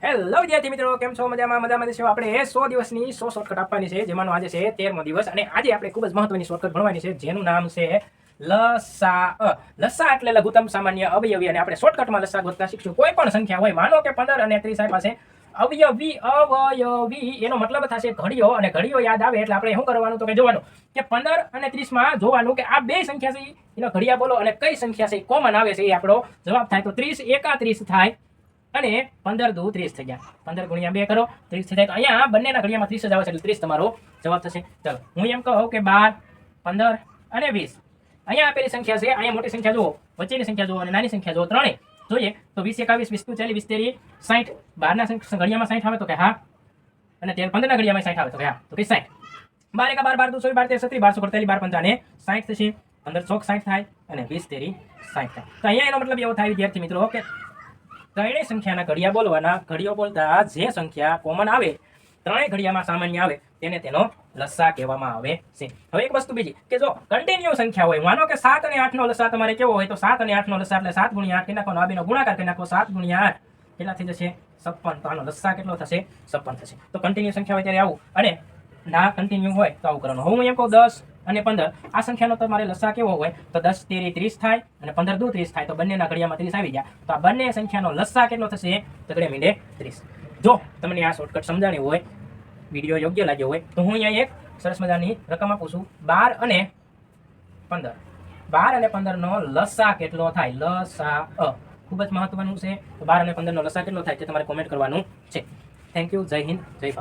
Hello વિદ્યાર્થી મિત્રો, કેમ છો? મજામાં છો? આપણે 100 દિવસની 100 શોર્ટકટ આપવાની છે, જેમાંનો આજે છે 13મો દિવસ અને આજે આપણે ખૂબ જ મહત્વની શોર્ટકટ ભણવાની છે, જેનું નામ છે લસા. લસા એટલે લઘુત્તમ સામાન્ય અવયવી, અને આપણે શોર્ટકટમાં લસા ગોતતા શીખશું. કોઈ પણ સંખ્યા હોય, માનો કે 15 અને 30 પાસે અવયવી એનો મતલબ થશે ઘડીઓ, અને ઘડીઓ યાદ આવે એટલે આપણે શું કરવાનું તો કે જોવાનું કે 15 અને 30 માં જોવાનું કે આ બે સંખ્યા છે એનો ઘડિયા બોલો અને કઈ સંખ્યા છે કોમન આવે છે એ આપણો જવાબ થાય. તો 30 એકા 30 થાય અને 15 દુ 30 થઈ ગયા. 15 ગુણ્યા 2 કરો 30 થઈ જાય. તો અહીંયા બંનેના ઘડિયામાં 30 જ આવે છે એટલે 30 તમારો જવાબ થશે. ચાલો હું એમ કહું કે 12 15 અને 20. અહીંયા આપેલી સંખ્યા છે, અહીંયા મોટી સંખ્યા જુઓ, વચ્ચેની સંખ્યા જુઓ અને નાની સંખ્યા જુઓ, ત્રણેય જોઈએ. તો 20 21 20 40 20 30 60. 12 ના ઘડિયામાં 60 આવે તો કે હા, અને 15 ના ઘડિયામાં 60 આવે તો કે હા, તો કે 60. 12 એકા 12 12 2 12 13 17 12 45 12 50 ને 60 થશે. 15 ચોક 60 થાય અને 20 તેરી 60 થાય. તો અહીંયા એનો મતલબ એવો થાય વિદ્યાર્થી મિત્રો કે ત્રણેય સંખ્યાના ઘડિયા બોલવાના. ઘડિયો બોલતા જે સંખ્યા કોમન આવે, ત્રણેય ઘડિયામાં સામાન્ય આવે, તેને તેનો લસા કહેવામાં આવે છે. હવે એક વસ્તુ બીજી કે જો કન્ટિન્યુ સંખ્યા હોય, માનો કે 7 અને 8 નો લસા તમારે કેવો હોય, તો 7 અને 8 નો લસા એટલે 7 ગુણ્યા 8 કરી નાખવાનો, આ બેનો ગુણાકાર કરી નાખો. 7 ગુણ્યા 8 કેટલા થઈ જશે? 56. તો આનો લસા કેટલો થશે? 56 થશે. તો કન્ટિન્યુ સંખ્યા હોય ત્યારે આવું, અને ના કન્ટિન્યુ હોય તો આવું કરવાનું. હું એમ કહું 10 અને 15, આ સંખ્યાનો તમારે લસા કેવો હોય તો 10 તેરી 30 થાય અને 15 દુ 30 થાય. તો બંનેના ઘડિયામાં 30 આવી ગયા. તો આ બંને સંખ્યાનો લસા કેટલો થશે? તો ઘડિયા મીંડે 30. જો તમને આ શોર્ટકટ સમજાણી હોય, વિડીયો યોગ્ય લાગ્યો હોય, તો હું અહીંયા એક સરસ મજાની રકમ આપું છું. 12 અને 15. 12 અને 15 નો લસા કેટલો થાય? લસા ખૂબ જ મહત્વનું છે. તો 12 અને 15 નો લસા કેટલો થાય તે તમારે કોમેન્ટ કરવાનું છે. Thank you. જય હિન્દ, જય ભારત.